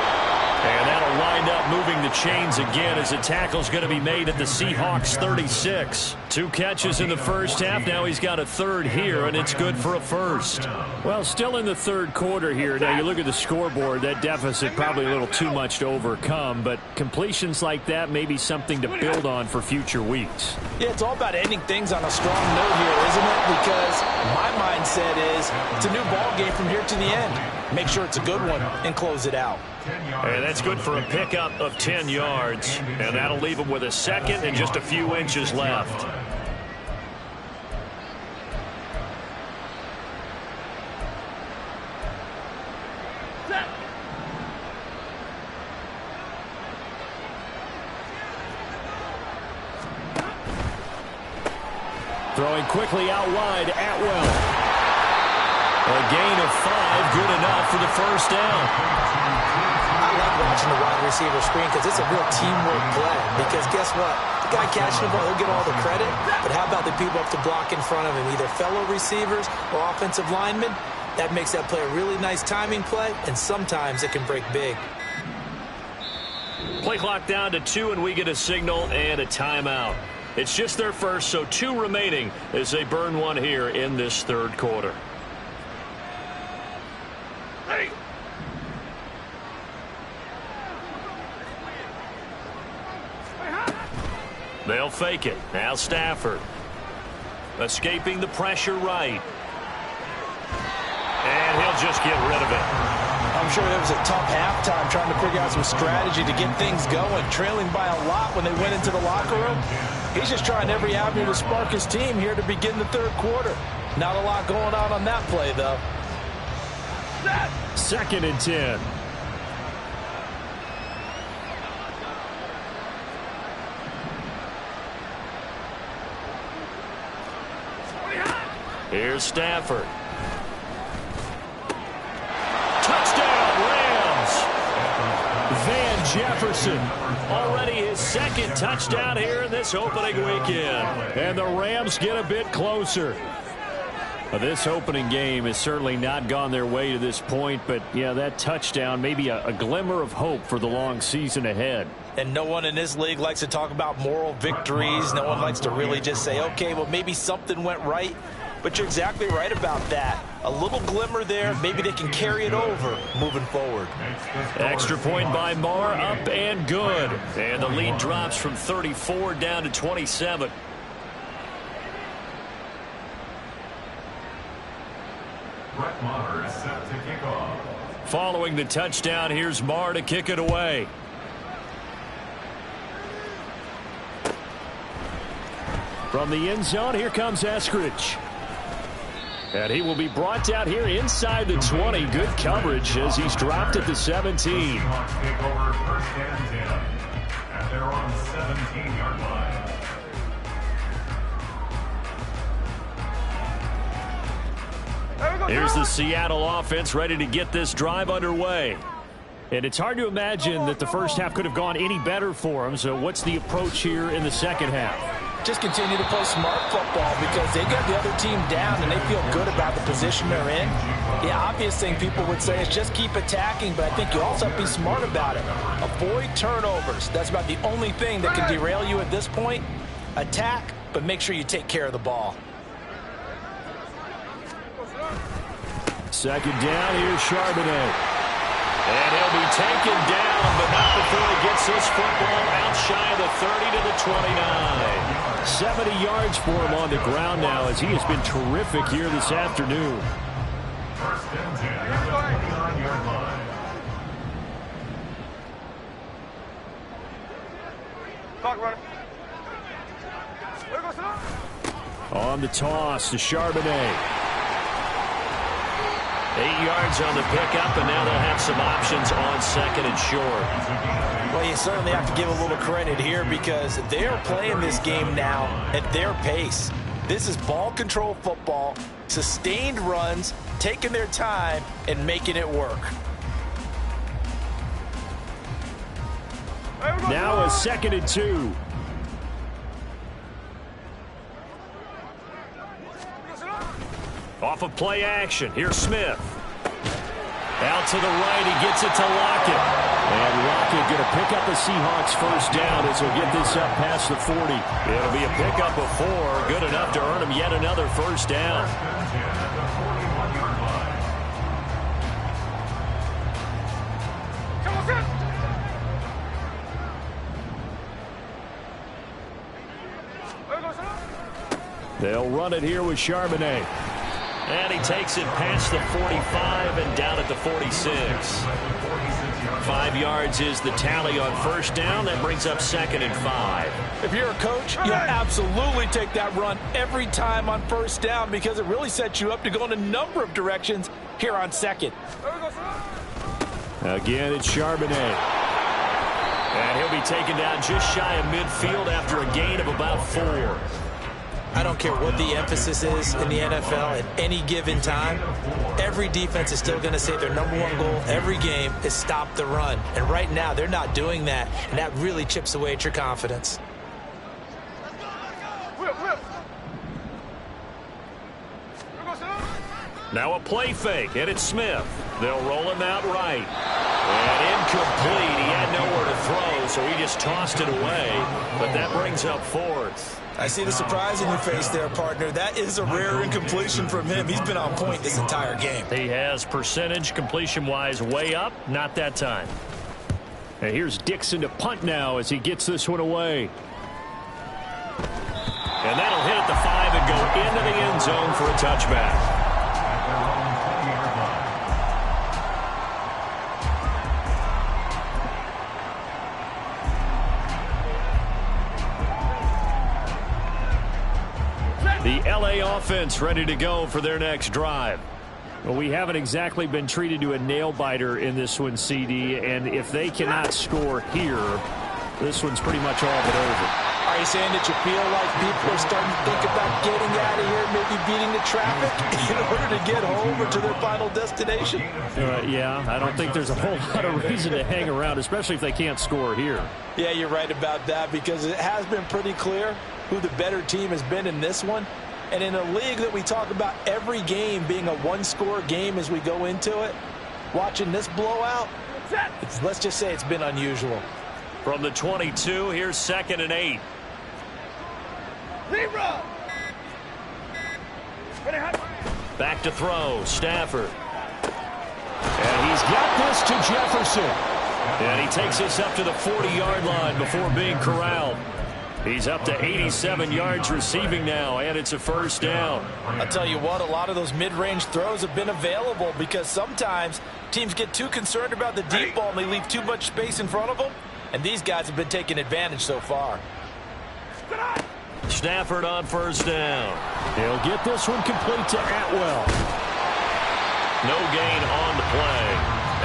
And that'll wind up moving the chains again as a tackle's going to be made at the Seahawks 36. 2 catches in the first half. Now he's got a 3rd here, and it's good for a 1st. Well, still in the 3rd quarter here. Now you look at the scoreboard. That deficit probably a little too much to overcome, but completions like that may be something to build on for future weeks.
Yeah, it's all about ending things on a strong note here, isn't it? Because my mindset is it's a new ball game from here to the end. Make sure it's a good one and close it out.
And that's good for a pickup of 10 yards. And that'll leave him with a 2nd and just a few inches left. Throwing quickly out wide, Atwell. A gain of 5, good enough for the 1st down.
I like watching the wide receiver screen because it's a real teamwork play. Because guess what? The guy catching the ball, he'll get all the credit. But how about the people up to block in front of him, either fellow receivers or offensive linemen? That makes that play a really nice timing play, and sometimes it can break big.
Play clock down to 2, and we get a signal and a timeout. It's just their first, so 2 remaining as they burn one here in this 3rd quarter. They'll fake it. Now Stafford. Escaping the pressure right. And he'll just get rid of it.
I'm sure it was a tough halftime trying to figure out some strategy to get things going. Trailing by a lot when they went into the locker room. He's just trying every avenue to spark his team here to begin the 3rd quarter. Not a lot going on that play, though.
2nd and 10. Here's Stafford. Touchdown, Rams. Van Jefferson. Already his 2nd touchdown here in this opening weekend. And the Rams get a bit closer. This opening game has certainly not gone their way to this point, but yeah, that touchdown may be a glimmer of hope for the long season ahead.
And no one in this league likes to talk about moral victories. No one likes to really just say, okay, well, maybe something went right. But you're exactly right about that. A little glimmer there. Maybe they can carry it over moving forward.
Extra point by Marr, up and good. And the lead drops from 34 down to 27.
Brett Maher is set to kick off.
Following the touchdown, here's Marr to kick it away. From the end zone, here comes Eskridge. And he will be brought down here inside the 20. Good coverage as he's dropped at the 17.
Seahawks take over 1st and 10. And they're on the 17-yard line.
Here's the Seattle offense ready to get this drive underway. And it's hard to imagine that the first half could have gone any better for them. So what's the approach here in the second half?
Just continue to play smart football because they got the other team down and they feel good about the position they're in. The obvious thing people would say is just keep attacking, but I think you also have to be smart about it. Avoid turnovers. That's about the only thing that can derail you at this point. Attack, but make sure you take care of the ball.
Second down, here's Charbonnet. And he'll be taken down, but not before he gets this football out shy of the 30 to the 29. 70 yards for him on the ground now as he has been terrific here this afternoon.
1st and 10 at the 29-yard line.
Clock running. There goes
on the toss to Charbonnet. 8 yards on the pickup, and now they'll have some options on second and short.
Well, you certainly have to give a little credit here because they're playing this game now at their pace. This is ball control football, sustained runs, taking their time, and making it work.
Now a second and 2.
Off of play action. Here's Smith. Out to the right. He gets it to Lockett.
And Lockett going to pick up the Seahawks first down as he'll get this up past the 40.
It'll be a pickup of 4. Good enough to earn him yet another first down.
They'll run it here with Charbonnet.
And he takes it past the 45 and down at the 46. 5 yards is the tally on first down. That brings up second and 5.
If you're a coach, you'll absolutely take that run every time on first down because it really sets you up to go in a number of directions here on second.
Again, it's Charbonnet.
And he'll be taken down just shy of midfield after a gain of about 4.
I don't care what the emphasis is in the NFL at any given time. Every defense is still going to say their #1 goal every game is stop the run. And right now, they're not doing that, and that really chips away at your confidence.
Now a play fake, and it's Smith. They'll roll him out right. And incomplete. He had nowhere to throw, so he just tossed it away. But that brings up 4th.
I see the surprise in your face there, partner. That is a rare incompletion from him. He's been on point this entire game.
He has percentage completion-wise way up. Not that time.
And here's Dixon to punt now as he gets this one away.
And that'll hit at the 5 and go into the end zone for a touchback. The LA offense ready to go for their next drive.
Well, we haven't exactly been treated to a nail-biter in this one, CD, and if they cannot score here, this one's pretty much all but over.
Are you saying that you feel like people are starting to think about getting out of here, maybe beating the traffic in order to get home or to their final destination?
Yeah, I don't think there's a whole lot of reason to hang around, especially if they can't score here.
Yeah, you're right about that because it has been pretty clear who the better team has been in this one. And in a league that we talk about every game being a one-score game as we go into it, watching this blowout, let's just say it's been unusual.
From the 22, here's second and 8. Back to throw, Stafford.
And he's got this to Jefferson.
And he takes this up to the 40-yard line before being corralled. He's up to 87 yards receiving now, and it's a first down.
I'll tell you what, a lot of those mid-range throws have been available because sometimes teams get too concerned about the deep ball and they leave too much space in front of them, and these guys have been taking advantage so far.
Stafford on first down.
He'll get this one complete to Atwell.
No gain on the play,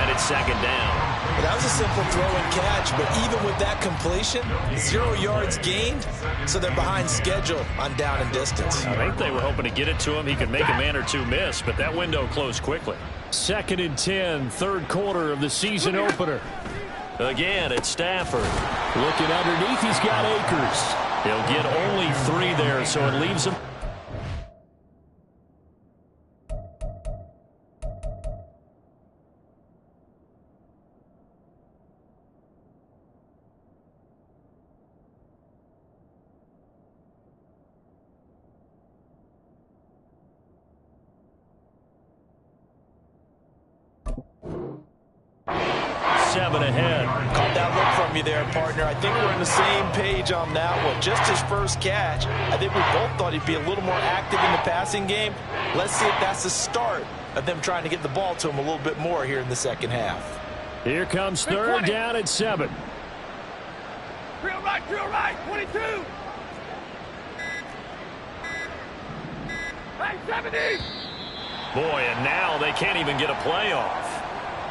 and it's second down.
Well, that was a simple throw and catch, but even with that completion, 0 yards gained, so they're behind schedule on down and distance.
I think they were hoping to get it to him. He could make a man or two miss, but that window closed quickly.
Second and 10, third quarter of the season opener.
Again, it's Stafford.
Looking underneath, he's got Akers.
He'll get only 3 there, so it leaves him. Ahead.
Caught that look from you there, partner. I think we're on the same page on that one. Just his first catch. I think we both thought he'd be a little more active in the passing game. Let's see if that's the start of them trying to get the ball to him a little bit more here in the second half.
Here comes third down at 7.
Drill right, 22. Hey, 70.
Boy, and now they can't even get a play off.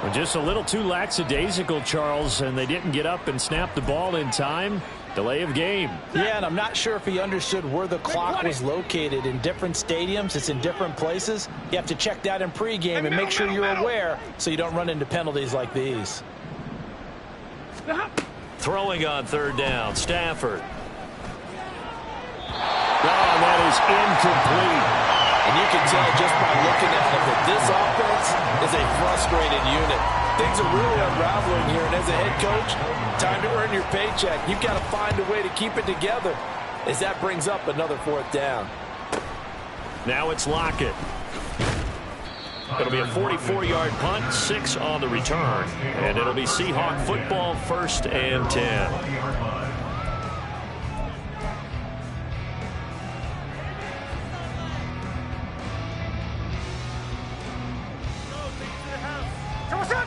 Well, just a little too lackadaisical, Charles, and they didn't get up and snap the ball in time. Delay of game.
Yeah, and I'm not sure if he understood where the clock was located. In different stadiums, it's in different places. You have to check that in pregame and make sure you're aware so you don't run into penalties like these.
Throwing on third down, Stafford. Oh, that is incomplete.
And you can tell just by looking at them that this offense is a frustrated unit. Things are really unraveling here, and as a head coach, time to earn your paycheck. You've got to find a way to keep it together as that brings up another fourth down.
Now it's Lockett. It'll be a 44-yard punt, 6 on the return, and it'll be Seahawk football, 1st and 10.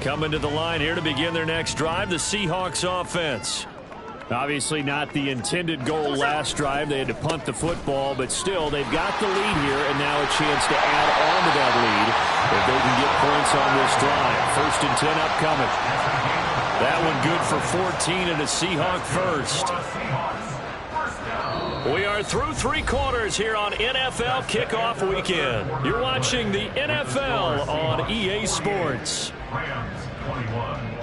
Coming to the line here to begin their next drive, the Seahawks offense. Obviously not the intended goal last drive. They had to punt the football, but still, they've got the lead here, and now a chance to add on to that lead if they can get points on this drive. 1st and 10 upcoming. That one good for 14 and a Seahawk first. We are through 3 quarters here on NFL Kickoff Weekend. You're watching the NFL on EA Sports.
Rams 21.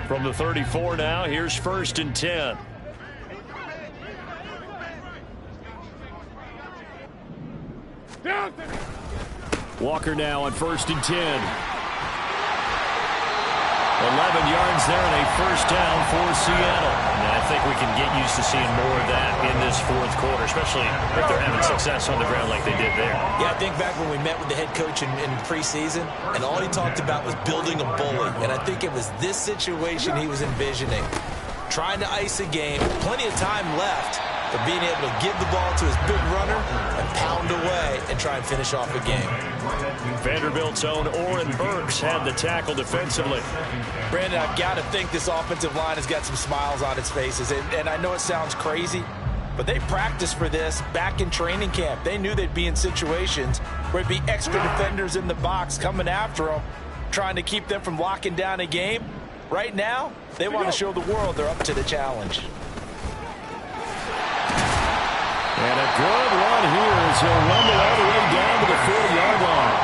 From the 34 now, here's 1st and 10. Walker now on 1st and 10. 11 yards there and a 1st down for Seattle. And I think we can get used to seeing more of that in this 4th quarter, especially if they're having success on the ground like they did there.
Yeah, I think back when we met with the head coach in preseason, and all he talked about was building a bully. And I think it was this situation he was envisioning. Trying to ice a game, plenty of time left, but being able to give the ball to his big runner and pound away and try and finish off a game.
Vanderbilt's own Oren Burks had the tackle defensively.
Brandon, I've got to think this offensive line has got some smiles on its faces. And I know it sounds crazy, but they practiced for this back in training camp. They knew they'd be in situations where it'd be extra defenders in the box coming after them, trying to keep them from locking down a game. Right now, they want to show the world they're up to the challenge.
And a good run here as he'll rumble all the way down to the 40-yard line.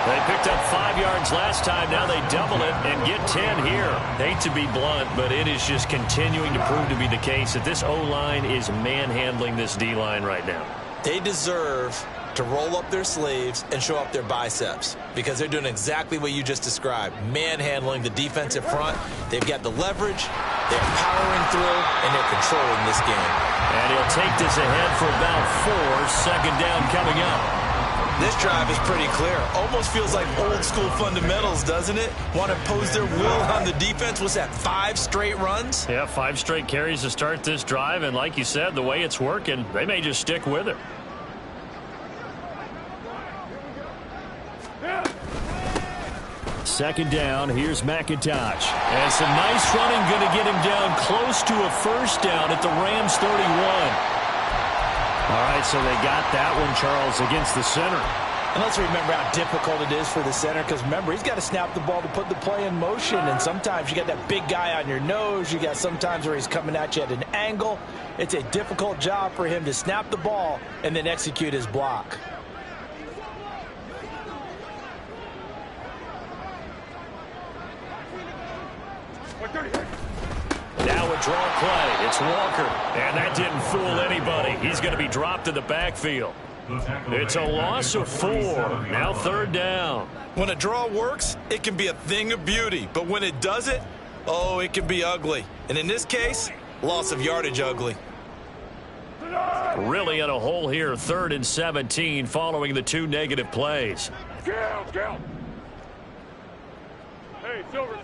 They picked up 5 yards last time. Now they double it and get 10 here. Hate to be blunt, but it is just continuing to prove to be the case that this O-line is manhandling this D-line right now.
They deserve to roll up their sleeves and show up their biceps because they're doing exactly what you just described, manhandling the defensive front. They've got the leverage, they're powering through, and they're controlling this game.
And he'll take this ahead for about 4. 2nd down coming up.
This drive is pretty clear. Almost feels like old school fundamentals, doesn't it? Want to impose their will on the defense. What's that, 5 straight runs?
Yeah, 5 straight carries to start this drive. And like you said, the way it's working, they may just stick with it. Second down, here's McIntosh. And some nice running, going to get him down close to a 1st down at the Rams 31. All right, so they got that one, Charles, against the center.
And let's remember how difficult it is for the center because, remember, he's got to snap the ball to put the play in motion. And sometimes you got that big guy on your nose. You got sometimes where he's coming at you at an angle. It's a difficult job for him to snap the ball and then execute his block.
Now a draw play. It's Walker. And that didn't fool anybody. He's going to be dropped in the backfield. It's a loss of 4. Now 3rd down.
When a draw works, it can be a thing of beauty. But when it doesn't, Oh, it can be ugly. And in this case, loss of yardage ugly.
Really in a hole here, 3rd and 17 following the 2 negative plays.
Go. Hey, silver.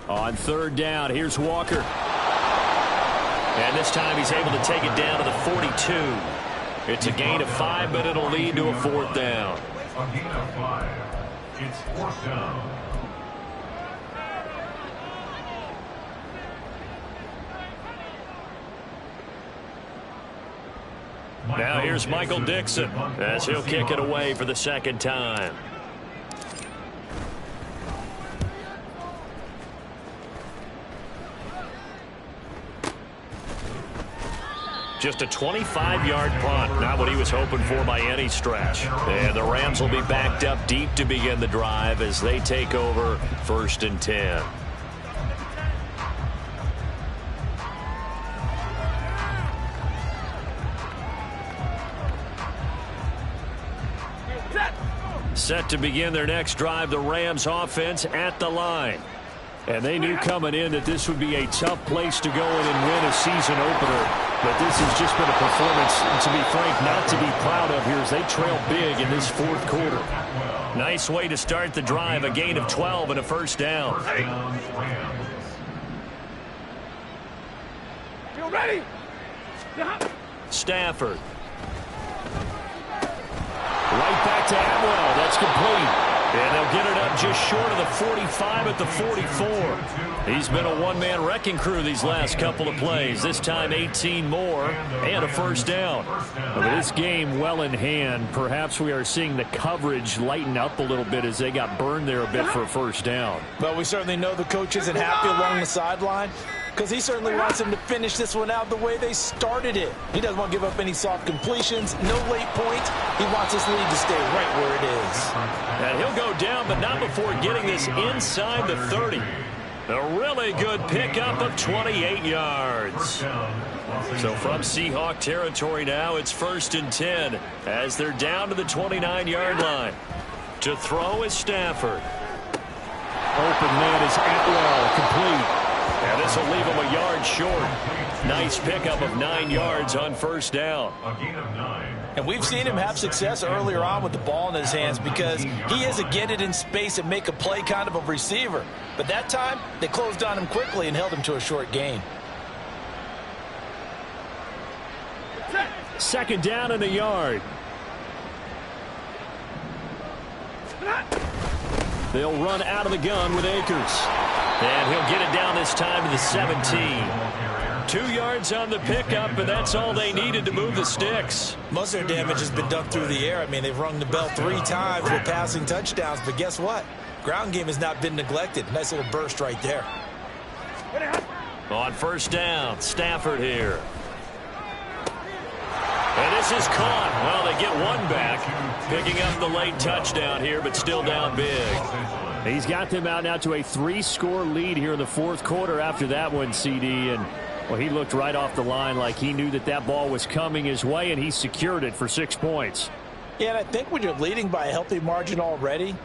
On 3rd down, here's Walker. And this time he's able to take it down to the 42. It's a gain of 5, but it'll lead to a 4th down.
A gain of 5. It's 4th down.
Now here's Michael Dixon as he'll kick it away for the 2nd time. Just a 25-yard punt, not what he was hoping for by any stretch. And the Rams will be backed up deep to begin the drive as they take over 1st and 10. Set to begin their next drive, the Rams offense at the line. And they knew coming in that this would be a tough place to go in and win a season opener. But this has just been a performance, to be frank, not to be proud of here as they trail big in this 4th quarter. Nice way to start the drive, a gain of 12 and a 1st down.
You ready?
Stafford. Right back to Atwell. That's complete. And they'll get it up just short of the 45 at the 44. He's been a one-man wrecking crew these last couple of plays. This time 18 more and a 1st down. But this game well in hand. Perhaps we are seeing the coverage lighten up a little bit as they got burned there a bit for a 1st down.
Well, we certainly know the coach isn't happy along the sideline because he certainly wants them to finish this one out the way they started it. He doesn't want to give up any soft completions, no late points. He wants his lead to stay right where it is.
And he'll go down, but not before getting this inside the 30. A really good pickup of 28 yards. So from Seahawk territory now, it's 1st and 10 as they're down to the 29-yard line. To throw is Stafford. Open man is Atwell, complete. And this will leave him a yard short. Nice pickup of 9 yards on 1st down.
A gain of 9.
And we've seen him have success earlier on with the ball in his hands because he is a get it in space and make a play kind of a receiver. But that time, they closed on him quickly and held him to a short gain.
2nd down and a yard. They'll run out of the gun with Akers. And he'll get it down this time to the 17. 2 yards on the pickup, and that's all they needed to move the sticks.
Most of their damage has been done through the air. I mean, they've rung the bell 3 times with passing touchdowns, but guess what? Ground game has not been neglected. Nice little burst right there.
On 1st down, Stafford here. And this is caught. Well, they get one back, picking up the late touchdown here, but still down big. He's got them out now to a 3-score lead here in the 4th quarter after that one, CD. And, well, he looked right off the line like he knew that that ball was coming his way, and he secured it for 6 points.
Yeah, and I think when you're leading by a healthy margin already,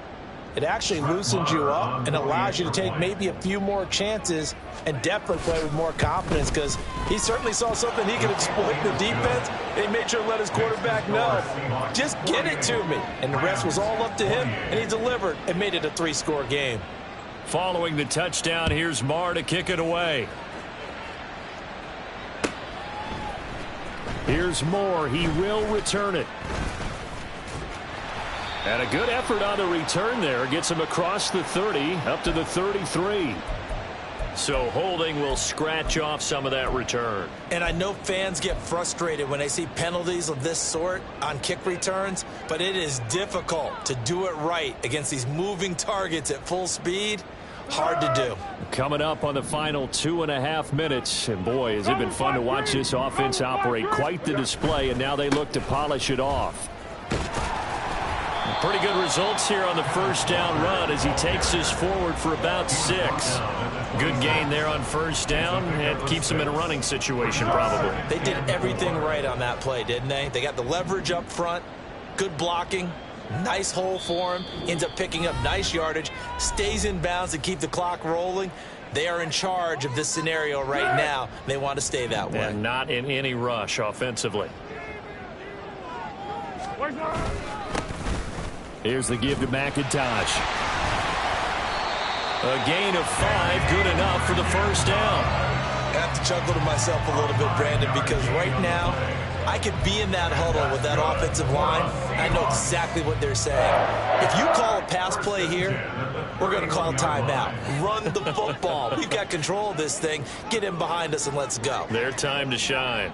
it actually loosens you up and allows you to take maybe a few more chances and definitely play with more confidence because he certainly saw something he could exploit in the defense, and he made sure to let his quarterback know, just get it to me. And the rest was all up to him, and he delivered and made it a 3-score game.
Following the touchdown, here's Marr to kick it away. Here's Moore. He will return it. And a good effort on the return there. Gets him across the 30, up to the 33. So holding will scratch off some of that return.
And I know fans get frustrated when they see penalties of this sort on kick returns, but it is difficult to do it right against these moving targets at full speed. Hard to do.
Coming up on the final 2.5 minutes. And boy, has it been fun to watch this offense operate. Quite the display, and now they look to polish it off. Pretty good results here on the 1st down run as he takes this forward for about 6. Good gain there on 1st down, and keeps him in a running situation probably.
They did everything right on that play, didn't they? They got the leverage up front, good blocking, Nice hole for him. Ends up picking up nice yardage. Stays in bounds to keep the clock rolling. They are in charge of this scenario right now. They want to stay that way.
And not in any rush offensively. Here's the give to McIntosh. A gain of 5, good enough for the first down.
I have to chuckle to myself a little bit, Brandon, because right now I could be in that huddle with that offensive line. I know exactly what they're saying. If you call a pass play here, we're going to call timeout. Run the football. We've got control of this thing. Get in behind us and let's go.
Their time to shine.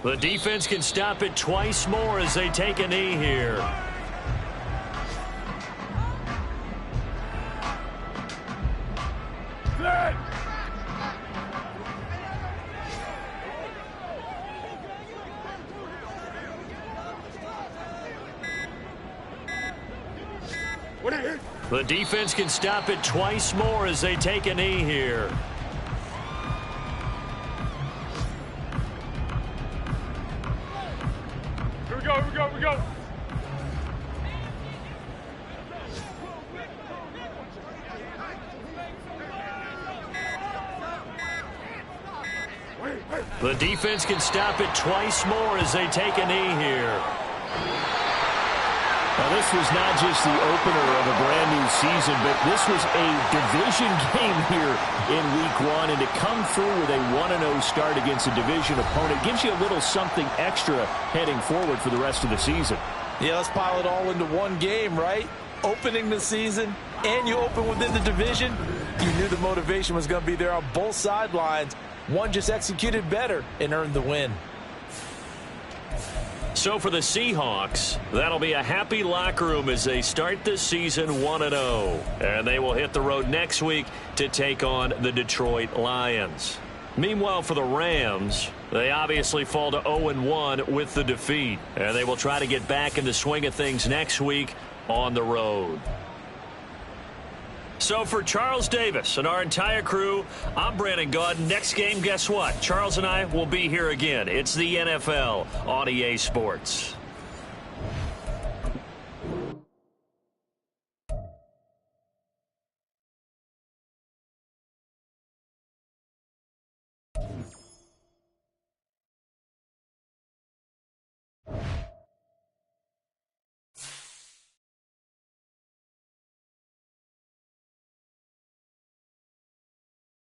The defense can stop it twice more as they take a knee here. The defense can stop it twice more as they take a knee here.
Here we go.
The defense can stop it twice more as they take a knee here. Now, this was not just the opener of a brand-new season, but this was a division game here in Week 1. And to come through with a 1-0 start against a division opponent gives you a little something extra heading forward for the rest of the season.
Yeah, let's pile it all into one game, right? Opening the season, and you open within the division. You knew the motivation was going to be there on both sidelines. One just executed better and earned the win.
So for the Seahawks, that'll be a happy locker room as they start this season 1-0. And they will hit the road next week to take on the Detroit Lions. Meanwhile, for the Rams, they obviously fall to 0-1 with the defeat. And they will try to get back in the swing of things next week on the road. So for Charles Davis and our entire crew, I'm Brandon Gaudin. Next game, guess what? Charles and I will be here again. It's the NFL on EA Sports.